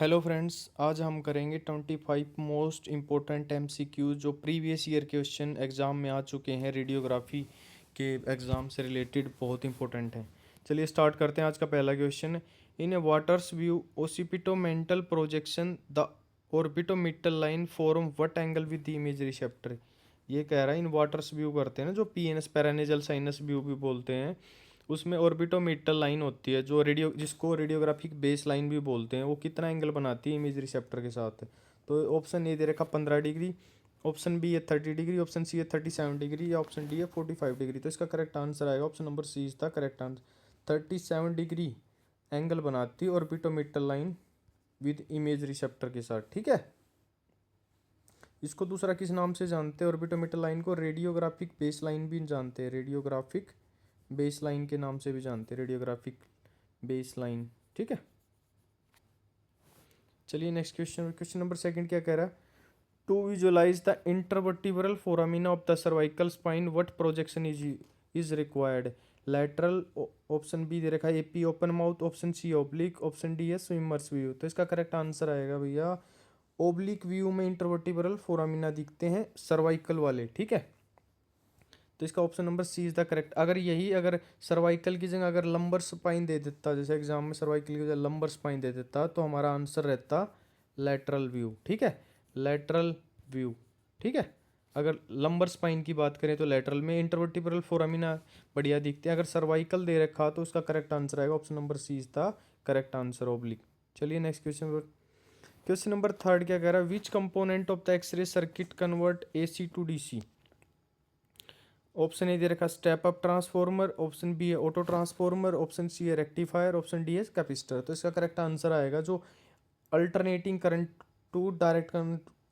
Hello friends, आज हम करेंगे 25 मोस्ट इम्पोर्टेंट एमसीक्यू जो प्रीवियस ईयर के क्वेश्चन एग्ज़ाम में आ चुके हैं। रेडियोग्राफी के एग्ज़ाम से रिलेटेड बहुत इंपॉर्टेंट हैं। चलिए स्टार्ट करते हैं। आज का पहला question, in a Waters view occipitomental projection the orbitomeatal line form what angle with the image receptor. ये कह रहा है इन वाटर्स व्यू करते हैं ना, जो पीएनएस पैरानेजल साइनस व्यू भी बोलते हैं, उसमें ऑर्बिटोमीटर लाइन होती है जो जिसको रेडियोग्राफिक बेस लाइन भी बोलते हैं। वो कितना एंगल बनाती है इमेज रिसेप्टर के साथ? तो ऑप्शन ए दे रखा 15 डिग्री, ऑप्शन बी है 30 डिग्री, ऑप्शन सी है 37 डिग्री, या ऑप्शन डी है 45 डिग्री। तो इसका करेक्ट आंसर आएगा option number C is the correct answer. 37 degree angle बनाती है orbitometer line with image receptor के साथ। ठीक है, इसको दूसरा किस नाम से जानते हैं? ऑर्बिटोमीटर लाइन को रेडियोग्राफिक बेस लाइन भी जानते हैं, रेडियोग्राफिक बेस लाइन के नाम से भी जानते हैं, रेडियोग्राफिक बेस लाइन। ठीक है, चलिए next question. Question number second क्या कह रहा है? To visualise the intervertebral foramina of the cervical spine what projection is required? Lateral, option B दे रखा है AP open mouth, option C oblique, option D है स्विमर्स व्यू। तो इसका करेक्ट आंसर आएगा भैया ओब्लिक व्यू में इंटरवर्टिब्रल फोरामिना दिखते हैं सर्वाइकल वाले। ठीक है, तो इसका option number C is the correct. अगर सर्वाइकल की जगह अगर लंबर स्पाइन दे देता, जैसे एग्जाम में सर्वाइकल की जगह लंबर स्पाइन दे देता, तो हमारा आंसर रहता लेटरल व्यू। ठीक है, लेटरल व्यू। ठीक है, अगर लंबर स्पाइन की बात करें तो लेटरल में इंटरवर्टिब्रल फोरामिना बढ़िया दिखते हैं। अगर सर्वाइकल दे रखा तो उसका करेक्ट आंसर आएगा option number C is the correct answer, oblique. चलिए next question. Question number third क्या कह रहा है? Which component of the x-ray circuit convert AC to DC? Option A दे रखा step up transformer, option B है auto transformer, option C है rectifier, option D है कैपेसिटर। तो इसका करेक्ट आंसर आएगा जो alternating current to direct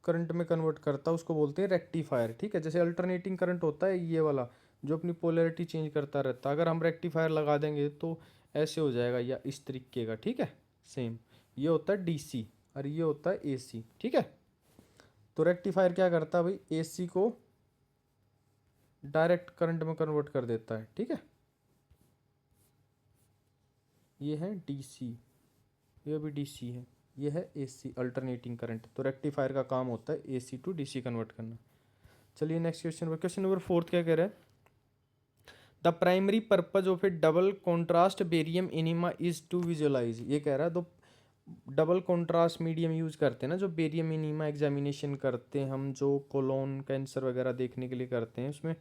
current में कन्वर्ट करता है उसको बोलते हैं रेक्टिफायर। ठीक है, जैसे अल्टरनेटिंग करंट होता है ये वाला जो अपनी पोलैरिटी चेंज करता रहता है, अगर हम रेक्टिफायर लगा देंगे तो ऐसे हो जाएगा या इस तरीके का। ठीक है, सेम ये होता है डीसी और ये होता है एसी। ठीक है, तो रेक्टिफायर क्या करता है भाई? एसी को डायरेक्ट करंट में कन्वर्ट कर देता है। ठीक है, ये है डीसी, ये भी डीसी है, ये है एसी अल्टरनेटिंग करंट। तो रेक्टिफायर का काम होता है एसी टू डीसी कन्वर्ट करना। चलिए next question. Question number fourth क्या कह रहा है? The primary purpose of a double contrast barium enema is to visualise. ये कह रहा है, तो डबल कॉन्ट्रास्ट मीडियम यूज करते हैं ना, जो बेरियम इनिमा एग्जामिनेशन करते हैं हम, जो कोलोन कैंसर वगैरह देखने के लिए करते हैं, उसमें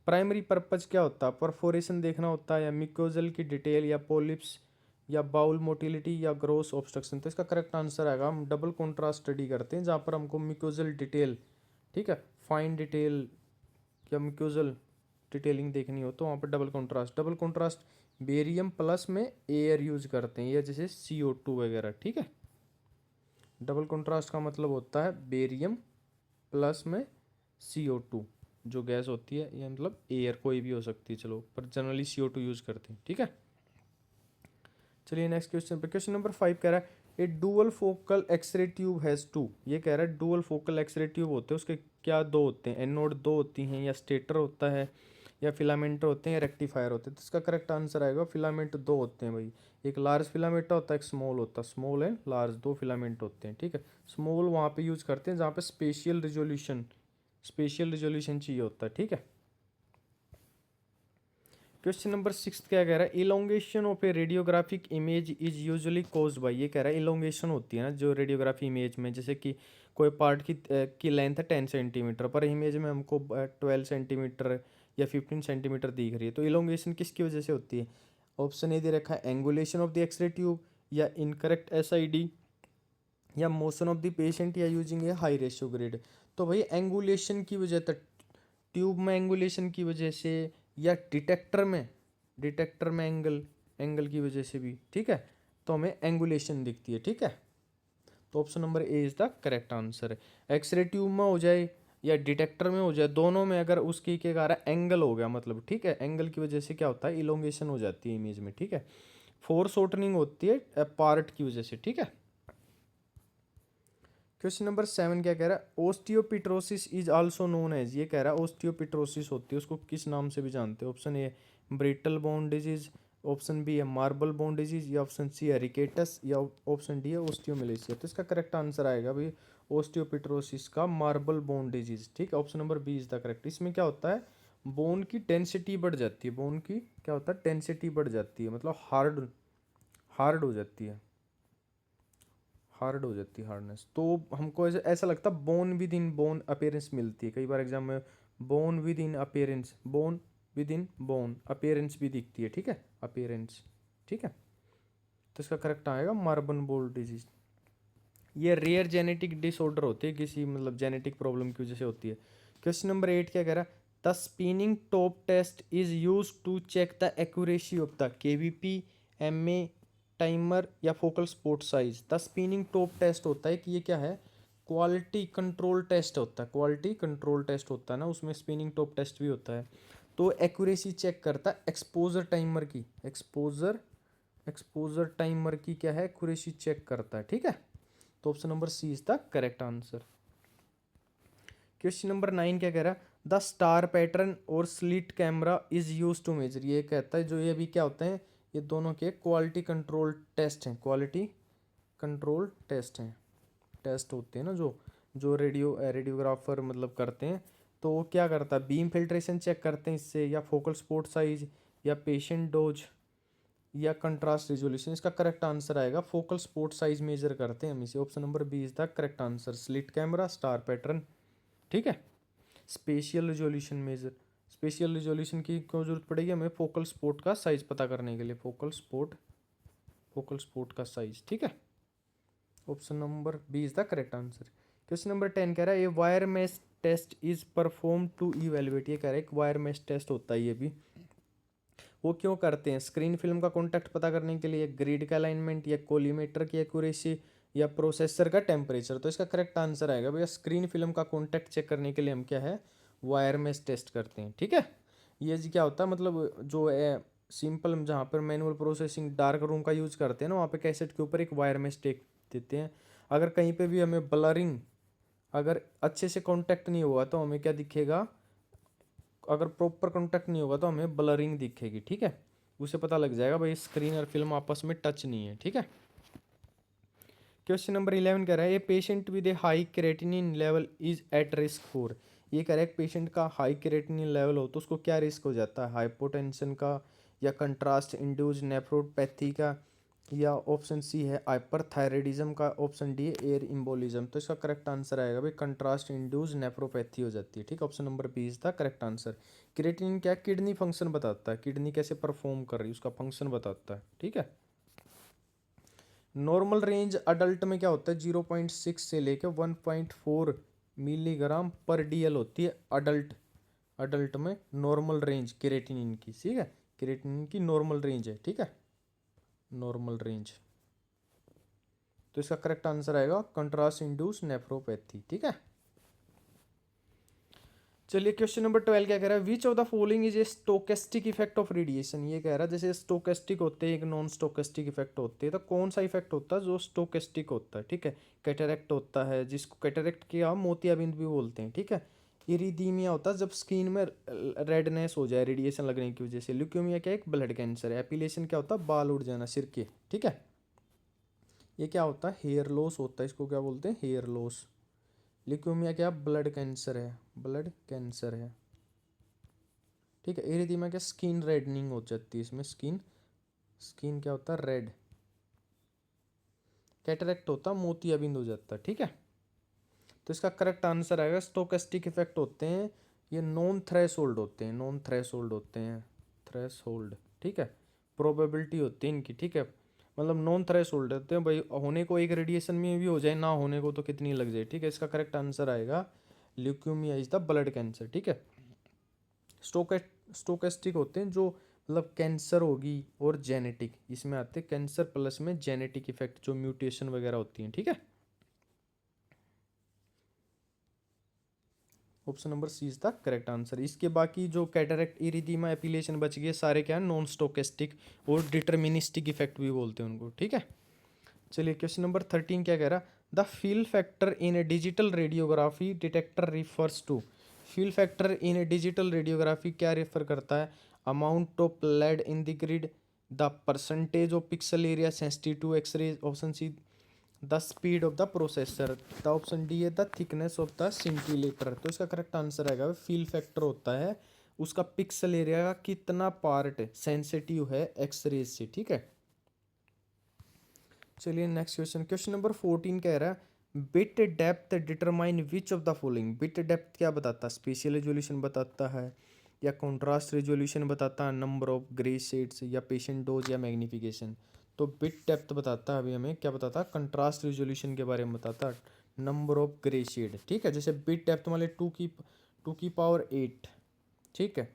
प्राइमरी पर्पज क्या होता है? परफोरेशन देखना होता है, या मिक्योजल की डिटेल, या पोलिप्स, या बाउल मोटिलिटी, या ग्रोस ऑब्स्ट्रक्शन। तो इसका करेक्ट आंसर आएगा, हम डबल कॉन्ट्रास्ट स्टडी करते हैं जहाँ पर हमको मिक्योजल डिटेल, ठीक है, फाइन डिटेल या मिक्योजल डिटेलिंग देखनी हो तो वहाँ पर डबल कॉन्ट्रास्ट बेरियम प्लस में एयर यूज करते हैं, या जैसे CO2 वगैरह। ठीक है, डबल कॉन्ट्रास्ट का मतलब होता है बेरियम प्लस में CO2 जो गैस होती है, या मतलब एयर कोई भी हो सकती है, चलो पर जनरली CO2 यूज करते हैं। ठीक है, चलिए नेक्स्ट क्वेश्चन पे। क्वेश्चन नंबर 5 कह रहा है a dual focal x-ray tube has two. ये कह रहा है डुअल फोकल एक्सरे ट्यूब होते हैं, उसके क्या दो होते हैं? एनोड दो होती हैं, या स्टेटर होता है, या फिलामेंटर होते हैं, या रेक्टिफायर होते हैं। तो इसका करेक्ट आंसर आएगा फिलामेंट दो होते हैं भाई। एक लार्ज फिलामेंट होता है, एक स्मॉल होता है। स्मॉल है लार्ज, दो फिलामेंट होते हैं। ठीक है, स्मॉल वहाँ पे यूज करते हैं जहाँ पे स्पेशियल रिजोल्यूशन चाहिए होता है। ठीक है, क्वेश्चन नंबर 6 क्या कह रहा है? Elongation of A radiographic image is usually caused by. ये कह रहा है इलोंगेशन होती है ना जो रेडियोग्राफी इमेज में, जैसे कि कोई पार्ट की लेंथ है 10 सेंटीमीटर, पर इमेज में हमको 12 सेंटीमीटर या 15 सेंटीमीटर दिख रही है, तो इलोंगेशन किसकी वजह से होती है? ऑप्शन ए दे रखा है angulation of the X-ray tube, या इनकरेक्ट SID, या मोशन ऑफ द पेशेंट, या using a high ratio grid. तो भाई एंगुलेशन की वजह तक, ट्यूब में एंगुलेशन की वजह से, या डिटेक्टर में एंगल की वजह से भी। ठीक है, तो हमें एंगुलेशन दिखती है। ठीक है, तो option number A is the correct answer है। एक्सरे ट्यूब में हो जाए या डिटेक्टर में हो जाए, दोनों में अगर उसकी के कारण एंगल हो गया मतलब, ठीक है, एंगल की वजह से क्या होता है? इलोंगेशन हो जाती है इमेज में। ठीक है, फोर शॉर्टनिंग होती है पार्ट की वजह से। ठीक है, क्वेश्चन नंबर 7 क्या कह रहा है? ओस्टियोपिट्रोसिस इज आल्सो नोन एज। ये कह रहा है ओस्टियोपिट्रोसिस होती है, उसको किस नाम से भी जानते हैं? Option A brittle bone disease, option B है मार्बल बोन डिजीज, या ऑप्शन सी है रिकेटस, या ऑप्शन डी है ओस्टियोमेलेसिया। तो इसका करेक्ट आंसर आएगा भाई ओस्टियोपिट्रोसिस का मार्बल बोन डिजीज। ठीक है, option number B is the correct. इसमें क्या होता है, बोन की डेंसिटी बढ़ जाती है, बोन की क्या होता है डेंसिटी बढ़ जाती है, मतलब हार्ड हार्ड हो जाती है, हार्ड हो जाती है, हार्डनेस। तो हमको ऐसा ऐसा लगता है bone with in bone appearance मिलती है, कई बार एग्जाम में bone with in appearance, bone with in bone appearance भी दिखती है। ठीक है, अपेयरेंस। ठीक है, तो इसका करेक्ट आएगा मार्बन बोल डिजीज। ये रेयर जेनेटिक डिसऑर्डर होती है, किसी मतलब जेनेटिक प्रॉब्लम की वजह से होती है। क्वेश्चन नंबर 8 क्या कह रहा है, the spinning top test is use to check the accuracy of the kVp, mA, timer या focal spot size. The spinning top test होता है कि ये क्या है, क्वालिटी कंट्रोल टेस्ट होता है, क्वालिटी कंट्रोल टेस्ट होता है ना, उसमें स्पिनिंग टॉप टेस्ट भी होता है। तो एक्यूरेसी चेक करता है एक्सपोजर टाइमर की, एक्सपोजर एक्सपोजर टाइमर की क्या है एक्यूरेसी चेक करता है। ठीक है, तो option number C is the correct answer. Question number 9 क्या कह रहा है, द स्टार पैटर्न और slit camera is use to measure. ये कहता है जो ये भी क्या होते हैं, ये दोनों के क्वालिटी कंट्रोल टेस्ट हैं, क्वालिटी कंट्रोल टेस्ट हैं, टेस्ट होते हैं ना जो जो रेडियोग्राफर मतलब करते हैं। तो वो क्या करता है, बीम फिल्ट्रेशन चेक करते हैं इससे, या फोकल स्पॉट साइज, या पेशेंट डोज, या कंट्रास्ट रिजोल्यूशन। इसका करेक्ट आंसर आएगा फोकल स्पॉट साइज मेजर करते हैं हम इसे। Option number B is the correct answer, slit camera, star pattern. ठीक है, spatial resolution measure, spatial resolution की क्यों जरूरत पड़ेगी हमें, फोकल स्पॉट का साइज पता करने के लिए, फोकल स्पॉट का साइज। ठीक है, option number B is the correct answer. Question number 10 कह रहा है a wire mesh test is perform to evaluate. ये कह रहा है एक वायर मेश टेस्ट होता है, ये भी वो क्यों करते हैं, स्क्रीन फिल्म का कॉन्टैक्ट पता करने के लिए, ग्रिड का अलाइनमेंट, या कोलीमेटर की एक्यूरेसी, या प्रोसेसर का टेम्परेचर। तो इसका करेक्ट आंसर आएगा भैया स्क्रीन फिल्म का कॉन्टैक्ट चेक करने के लिए हम क्या है वायर मेश टेस्ट करते हैं। ठीक है, ये जी क्या होता है मतलब जो सिंपल जहाँ पर मैनुअल प्रोसेसिंग डार्क रूम का यूज करते हैं ना, वहाँ पे कैसेट के ऊपर एक वायर मेश टेक देते हैं। अगर कहीं पे भी हमें ब्लरिंग, अगर अच्छे से कॉन्टैक्ट नहीं हुआ तो हमें क्या दिखेगा, अगर प्रॉपर कॉन्टैक्ट नहीं होगा तो हमें ब्लरिंग दिखेगी। ठीक है, उसे पता लग जाएगा भाई स्क्रीन और फिल्म आपस में टच नहीं है। ठीक है, क्वेश्चन नंबर 11 कह रहा है a patient with A high creatinine level is at risk for. ये कह रहा है पेशेंट का हाई क्रेटिनिन लेवल हो तो उसको क्या रिस्क हो जाता है, हाइपोटेंशन का, या कंट्रास्ट इंड्यूस्ड नेफ्रोपैथी का, या ऑप्शन सी है हाइपरथायराइडिज्म का, ऑप्शन डी एयर इम्बोलिज्म। तो इसका करेक्ट आंसर आएगा भाई कंट्रास्ट इंड्यूस्ड नेफ्रोपैथी हो जाती है। ठीक, option number B is the correct answer. Creatinine क्या किडनी फंक्शन बताता है, किडनी कैसे परफॉर्म कर रही है उसका फंक्शन बताता है। ठीक है, नॉर्मल रेंज अडल्ट में क्या होता है 0.6 से लेकर 1.4 मिलीग्राम पर डीएल होती है अडल्ट, अडल्ट में नॉर्मल रेंज क्रेटिनिन की। ठीक है, क्रेटिनिन की नॉर्मल रेंज है। ठीक है, नॉर्मल रेंज। तो इसका करेक्ट आंसर आएगा कंट्रास्ट इंड्यूस नेफ्रोपैथी। ठीक है, चलिए क्वेश्चन नंबर 12 क्या कह रहा है, which of the following is A stochastic effect of radiation. ये कह रहा है जैसे स्टोकेस्टिक होते हैं एक नॉन स्टोकेस्टिक इफेक्ट होते हैं, तो कौन सा इफेक्ट होता है जो स्टोकेस्टिक होता है। ठीक है, कैटरेक्ट होता है, जिसको कैटरेक्ट की हम मोतियाबिंद भी बोलते हैं। ठीक है, इरिदीमिया होता है जब स्किन में रेडनेस हो जाए रेडिएशन लगने की वजह से। ल्यूकेमिया क्या एक ब्लड कैंसर है। एपिलेशन क्या होता है बाल उड़ जाना सिर के। ठीक है, ये क्या होता है हेयर लॉस होता है, इसको क्या बोलते हैं हेयर लॉस। ल्यूकेमिया क्या ब्लड कैंसर है, ब्लड कैंसर है। ठीक है, एरिथीमिया क्या स्किन रेडनिंग हो जाती है, इसमें स्किन स्किन क्या होता है रेड। कैटरेक्ट होता है मोतियाबिंद हो जाता है। ठीक है, तो इसका करेक्ट आंसर आएगा स्टोकेस्टिक इफेक्ट होते हैं ये नॉन थ्रेशोल्ड होते हैं, नॉन थ्रेशोल्ड होते हैं, थ्रेशोल्ड। ठीक है, प्रोबेबिलिटी होती है इनकी। ठीक है, मतलब नॉन थ्रेशोल्ड होते हैं भाई, होने को एक रेडिएशन में भी हो जाए, ना होने को तो कितनी लग जाए। ठीक है, इसका करेक्ट आंसर आएगा leukaemia is the blood cancer. ठीक है, स्टोकेस्टिक होते हैं जो मतलब कैंसर होगी और जेनेटिक, इसमें आते हैं कैंसर प्लस में जेनेटिक इफेक्ट जो म्यूटेशन वगैरह होती हैं। ठीक है, option number C is the correct answer. इसके बाकी जो कैटरेक्ट इरिदीमा एपिलेशन बच गए सारे क्या है नॉन स्टोकेस्टिक और डिटर्मिनिस्टिक इफेक्ट भी बोलते हैं उनको। ठीक है, चलिए क्वेश्चन नंबर 13 क्या कह रहा, the fill factor in a digital radiography detector refers to. Fill factor in a digital radiography क्या रेफर करता है, amount of lead in the grid, the percentage of pixel area sensitive to x-ray, option C the speed of the processor, the option D है the thickness of the scintillator. तो इसका correct answer आएगा fill factor होता है उसका pixel area का कितना part sensitive है एक्सरेज से, ठीक है। चलिए नेक्स्ट क्वेश्चन, क्वेश्चन नंबर 14 कह रहा है bit depth determine which of the following. Bit depth क्या बताता है, स्पेशियल रेजोल्यूशन बताता है या कॉन्ट्रास्ट रेजोल्यूशन बताता है, नंबर ऑफ ग्रे शेड्स या पेशेंट डोज या मैग्निफिकेशन। तो बिट डेप्थ बताता है, अभी हमें क्या बताता है, कंट्रास्ट रेजोल्यूशन के बारे में बताता है, नंबर ऑफ ग्रे शेड, ठीक है। जैसे बिट डेप्थ मान ली टू की पावर 8, ठीक है,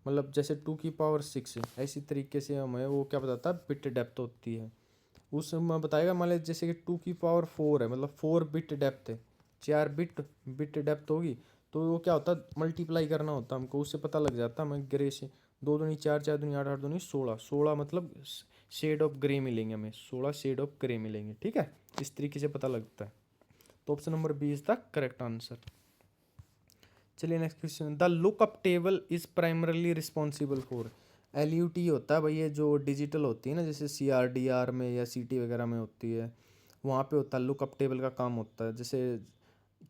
मतलब जैसे 2 की पावर 6, ऐसी तरीके से हमें वो क्या बताता है, बिट डेप्थ होती है। उसमें बताएगा मान लीजिए जैसे कि 2 की पावर 4 है, मतलब 4 बिट डेप्थ है, 4 बिट बिट डेप्थ होगी, तो वो क्या होता है मल्टीप्लाई करना होता है हमको, उससे पता लग जाता है हमें ग्रे से, 2 दूनी 4, 4 दूनी 8, 8 दूनी 16, 16 मतलब शेड ऑफ ग्रे मिलेंगे हमें, 16 शेड ऑफ ग्रे मिलेंगे, ठीक है। इस तरीके से पता लगता है। तो option number B is the correct answer. चलिए next question, the lookup table is primarily responsible for. LUT होता है भाई, ये जो डिजिटल होती है ना, जैसे CRDR में या CT वगैरह में होती है, वहाँ पे होता है लुकअप टेबल का काम होता है। जैसे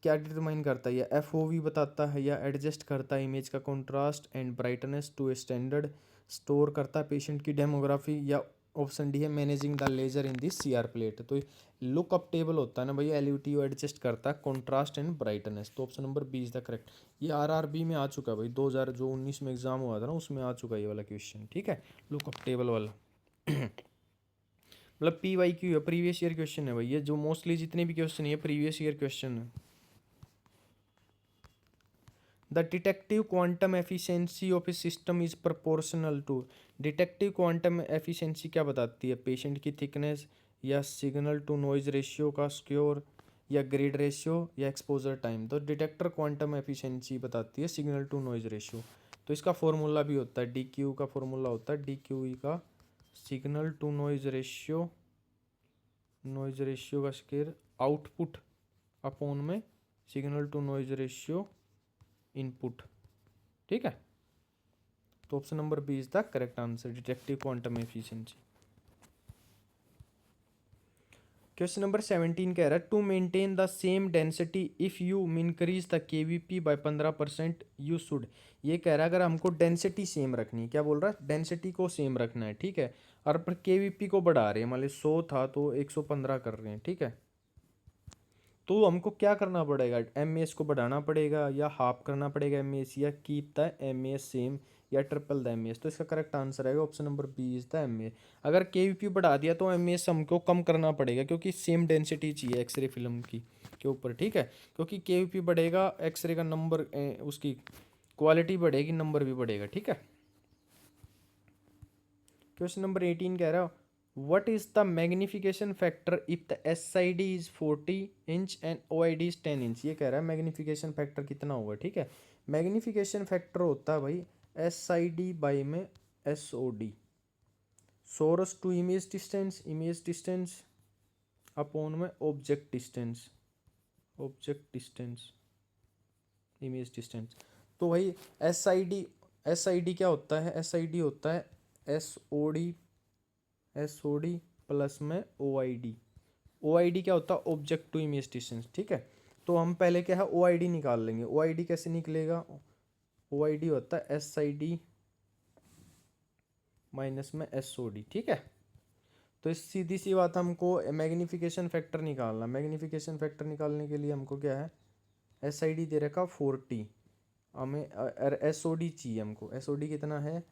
क्या डिटरमाइन करता है, या FOV बताता है या एडजस्ट करता है इमेज का contrast and brightness to a standard, store करता है पेशेंट की डेमोग्राफी, या ऑप्शन डी है managing the ledger in this CR plate. तो लुकअप टेबल होता है ना भैया, LUT एडजस्ट करता है कॉन्ट्रास्ट एंड ब्राइटनेस। तो option number B is the correct. ये RRB में आ चुका है भाई, 2019 में एग्जाम हुआ था ना, उसमें आ चुका है ये वाला क्वेश्चन, ठीक है, लुकअप टेबल वाला। मतलब PYQ है, प्रीवियस ईयर क्वेश्चन है भाई, ये जो मोस्टली जितने भी क्वेश्चन है प्रीवियस ईयर क्वेश्चन है। The detective quantum efficiency of a system is proportional to. Detective quantum efficiency क्या बताती है, पेशेंट की थिकनेस या सिग्नल टू नॉइज रेशियो का स्क्योर या ग्रेड रेशियो या एक्सपोजर टाइम। तो डिटेक्टर क्वांटम एफिशिएंसी बताती है सिग्नल टू नॉइज रेशियो। तो इसका फॉर्मूला भी होता है DQ का फॉर्मूला होता है DQE का, signal to noise ratio, noise ratio का स्क्वायर आउटपुट अपॉन में signal to noise ratio input, ठीक है। तो option number B is the correct answer, detective quantum efficiency. Question number 17 कह रहा है to maintain the same density if you increase the KVP by 15% you should. ये कह रहा है अगर हमको डेंसिटी सेम रखनी है, क्या बोल रहा है, डेंसिटी को सेम रखना है, ठीक है, और पर KVP को बढ़ा रहे हैं, मान ली 100 था तो 115 कर रहे हैं, ठीक है। तो हमको क्या करना पड़ेगा, MAS को बढ़ाना पड़ेगा या हाफ करना पड़ेगा MAS, या कीप द MAS सेम या ट्रिपल द MAS। तो इसका करेक्ट आंसर आएगा option number B is the MAS। अगर KVP बढ़ा दिया तो MAS हमको कम करना पड़ेगा, क्योंकि सेम डेंसिटी चाहिए एक्सरे फिल्म की के ऊपर, ठीक है। क्योंकि KVP बढ़ेगा एक्सरे का नंबर, उसकी क्वालिटी बढ़ेगी, नंबर भी बढ़ेगा, ठीक है। क्वेश्चन नंबर 18 कह रहा है what is the magnification factor if the SID is 40 inch and OID is 10 inch. ये कह रहा है मैग्निफिकेशन फैक्टर कितना होगा, ठीक है। मैग्निफिकेशन फैक्टर होता है भाई SID बाई में SOD, source to image distance upon में object distance, object distance image distance. तो भाई SID क्या होता है, SID होता है SOD प्लस में OID क्या होता है, ऑब्जेक्ट टू इमेज डिस्टेंस, ठीक है। तो हम पहले क्या है OID निकाल लेंगे। OID कैसे निकलेगा, OID होता है SID माइनस में SOD, ठीक है। तो इस सीधी सी बात, हमको मैग्निफिकेशन फैक्टर निकालना, मैग्निफिकेशन फैक्टर निकालने के लिए हमको क्या है, SID दे रखा 40, हमें SOD चाहिए हमको, SOD कितना है,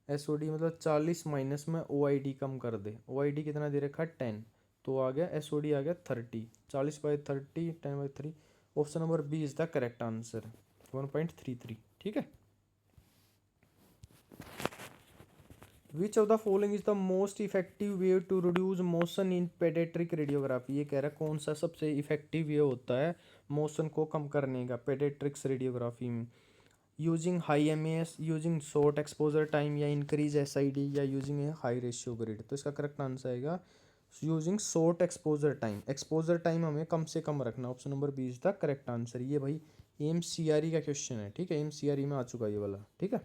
SOD मतलब 40 माइनस में OID कम कर दे, OID कितना दे रखा 10, तो आ गया SOD आ गया 30, 40/30 10/3। Option number B is the correct answer 1.33, ठीक है। Which of the following is the most effective way to reduce motion in paediatric radiography. ये कह रहा है कौन सा सबसे इफेक्टिव वे होता है मोशन को कम करने का पेडियाट्रिक्स रेडियोग्राफी में, using high MAS, using short exposure time, या इंक्रीज SID, या using a high ratio grid. तो इसका करेक्ट आंसर आएगा using short exposure time. Exposure time हमें कम से कम रखना, option number B is the correct answer. ये भाई MCRE का क्वेश्चन है, ठीक है, MCRE में आ चुका है ये वाला, ठीक है।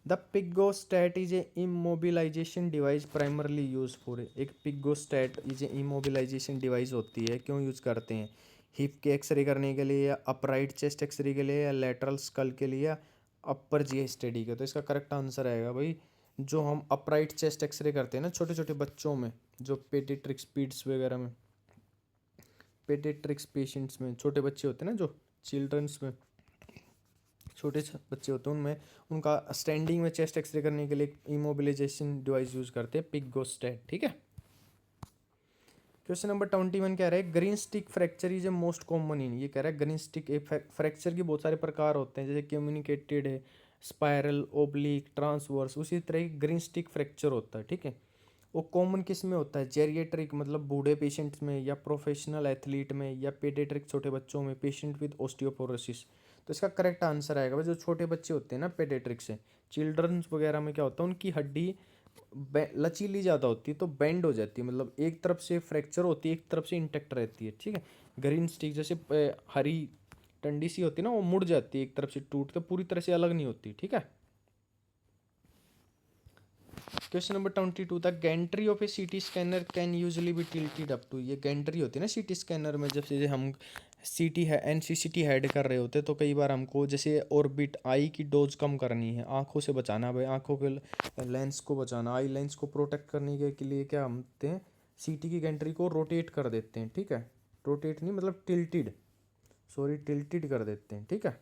The pigostat is a immobilisation device primarily use for, एक pigostat is a immobilisation device होती है, क्यों यूज करते हैं? हिप के एक्सरे करने के लिए, या अपराइट चेस्ट एक्सरे के लिए, या लेटरल स्कल के लिए, या अपर जी स्टडी के। तो इसका करेक्ट आंसर आएगा भाई, जो हम अपराइट चेस्ट एक्सरे करते हैं ना छोटे छोटे बच्चों में, जो पेडिट्रिक्स पीड्स वगैरह में, पेडिट्रिक्स पेशेंट्स में छोटे बच्चे होते हैं ना, जो चिल्ड्रंस में छोटे बच्चे होते हैं, उनमें उनका स्टैंडिंग में चेस्ट एक्सरे करने के लिए इमोबिलाइजेशन डिवाइस यूज करते हैं, पिगोस्टैट। ठीक है। क्वेश्चन नंबर 21 कह रहा है green stick fracture is a most common in, ये कह रहा है ग्रीन स्टिक फ्रैक्चर के बहुत सारे प्रकार होते हैं, जैसे कम्युनिकेटेड है, स्पायरल, ओब्लिक, ट्रांसवर्स, उसी तरह ग्रीन स्टिक फ्रैक्चर होता है। ठीक है। वो कॉमन किस में होता है? जेरिएट्रिक मतलब बूढ़े पेशेंट्स में, या प्रोफेशनल एथलीट में, या पेडियाट्रिक छोटे बच्चों में, पेशेंट विद ऑस्टियोपोरोसिस। तो इसका करेक्ट आंसर आएगा भाई, जो छोटे बच्चे होते हैं ना पेडियाट्रिक से, चिल्ड्रंस वगैरह में क्या होता है, उनकी हड्डी लचीली ज़्यादा होती है, तो बेंड हो जाती है, मतलब एक तरफ से फ्रैक्चर होती है, एक तरफ से इंटेक्ट रहती है। ठीक है। ग्रीन स्टिक जैसे हरी टंडी सी होती है ना, वो मुड़ जाती है एक तरफ से, टूट के पूरी तरह से अलग नहीं होती। ठीक है। Question number 22 the gantry of a CT scanner can usually be tilted up to, ये गैंट्री होती है ना सीटी स्कैनर में, जब से हम सीटी है एनसीसीटी हेड कर रहे होते, तो कई बार हमको जैसे ऑर्बिट आई की डोज कम करनी है, आंखों से बचाना भाई, आंखों के लेंस को बचाना, आई लेंस को प्रोटेक्ट करने के लिए क्या हम होते हैं, सीटी की गैंट्री को रोटेट कर देते हैं। ठीक है। रोटेट नहीं मतलब टिल्टेड, सॉरी टिल्टेड कर देते हैं। ठीक है।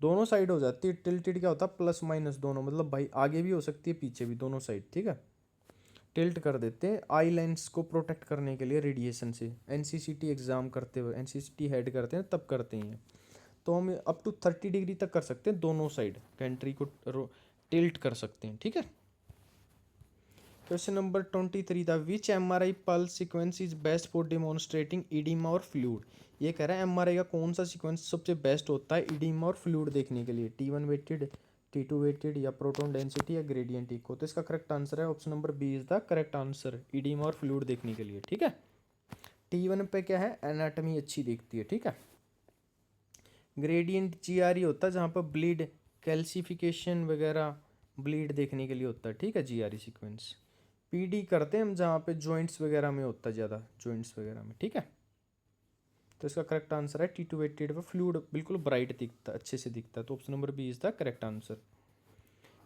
दोनों साइड हो जाती है। टिल्टेड क्या होता है? प्लस माइनस दोनों, मतलब भाई आगे भी हो सकती है पीछे भी, दोनों साइड। ठीक है। टिल्ट कर देते हैं आई लेंस को प्रोटेक्ट करने के लिए रेडिएशन से। एनसीसीटी एग्जाम करते हुए, एनसीसीटी हेड करते हैं तब करते हैं। तो हम अप टू 30 डिग्री तक कर सकते हैं, दोनों साइड कंट्री को टिल्ट कर सकते हैं। ठीक है। क्वेश्चन नंबर 23 था which MRI pulse sequence is best for demonstrating oedema और फ्लूइड, ये कह रहा है एमआरआई का कौन सा सीक्वेंस सबसे बेस्ट होता है इडिमा और फ्लूइड देखने के लिए, T1 वेटेड, T2 वेटेड, या प्रोटॉन डेंसिटी, या ग्रेडियंट इको। तो इसका करेक्ट आंसर है option number B is the correct answer, oedema और फ्लूइड देखने के लिए। ठीक है। T1 पे क्या है? एनाटमी अच्छी दिखती है। ठीक है। ग्रेडियंट जीआरई होता है जहाँ पर ब्लीड कैल्सिफिकेशन वगैरह ब्लीड देखने के लिए होता है। ठीक है। जीआरई सीक्वेंस पीडी करते हैं हम जहाँ पे जॉइंट्स वगैरह में होता है ज़्यादा, जॉइंट्स वगैरह में। ठीक है। तो इसका करेक्ट आंसर है T2 वेटेड पे फ्लूइड बिल्कुल ब्राइट दिखता है, अच्छे से दिखता है, तो option number B is the correct answer.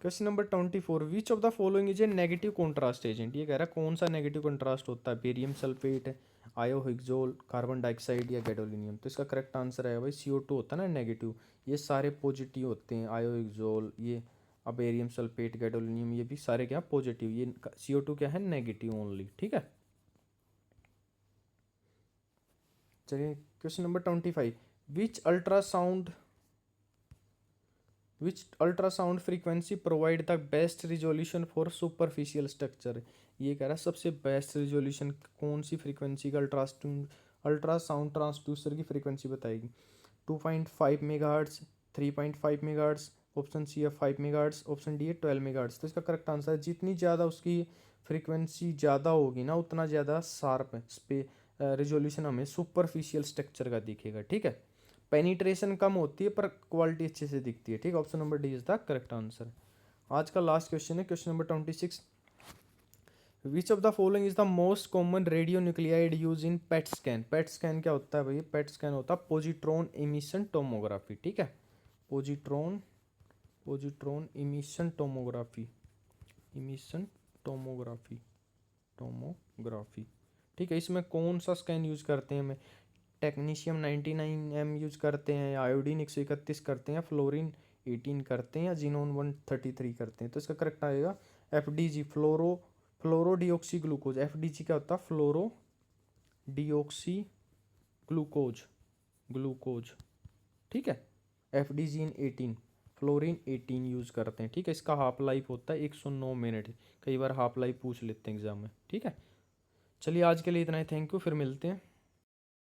Question number 24 which of the following is a negative contrast agent, ये कह रहा है कौन सा नेगेटिव कॉन्ट्रास्ट होता है, बेरियम सल्फेट, आयोहिक्सोल, कार्बन डाइऑक्साइड, या गैडोलिनियम। तो इसका करेक्ट आंसर है भाई CO2 होता है ना नेगेटिव, ये सारे पॉजिटिव होते हैं, आयोहिक्सोल, ये बेरियम सल्फेट, गैडोलिनियम, ये भी सारे क्या पॉजिटिव, ये CO2 क्या है नेगेटिव ओनली। ठीक है। चलिए question number 25 which ultrasound frequency provide the best resolution for superficial structure, ये कह रहा है सबसे बेस्ट रिजोल्यूशन कौन सी फ्रीक्वेंसी का अल्ट्रासाउंड ट्रांसड्यूसर की फ्रीक्वेंसी बताएगी? 2.5 मेगाहर्ट्ज, 3.5 मेगाहर्ट्ज, ऑप्शन सी है 5 मेगाहर्ट्ज, ऑप्शन डी है 12 मेगाहर्ट्ज। तो इसका करेक्ट आंसर है जितनी ज़्यादा उसकी फ्रीक्वेंसी ज़्यादा होगी ना, उतना ज़्यादा शार्प रिजोल्यूशन हमें सुपरफिशियल स्ट्रक्चर का दिखेगा। ठीक है। पेनिट्रेशन कम होती है पर क्वालिटी अच्छे से दिखती है। ठीक है। Option number D is the correct answer. आज का लास्ट क्वेश्चन है question number 26 which of the following is the most common radio nuclide use in PET scan, PET scan क्या होता है भाई? पेट स्कैन होता है पॉजिट्रॉन इमिशन टोमोग्राफी। ठीक है। Positron emission tomography, emission tomography, tomography. ठीक है। इसमें कौन सा स्कैन यूज करते हैं? हमें टेक्नीशियम 99M यूज करते हैं, या आयोडीन 131 करते हैं, या फ्लोरीन 18 करते हैं, या जीनोन 133 करते हैं। तो इसका करेक्ट आएगा FDG, फ्लोरो डिओक्सी ग्लूकोज। FDG क्या होता है? फ्लोरो डिओक्सी ग्लूकोज। ठीक है। FDG इन 18, फ्लोरीन 18 यूज़ करते हैं। ठीक है। इसका हाफ लाइफ होता है 109 मिनट, कई बार हाफ लाइफ पूछ लेते हैं एग्जाम में। ठीक है। चलिए आज के लिए इतना ही, थैंक यू, फिर मिलते हैं।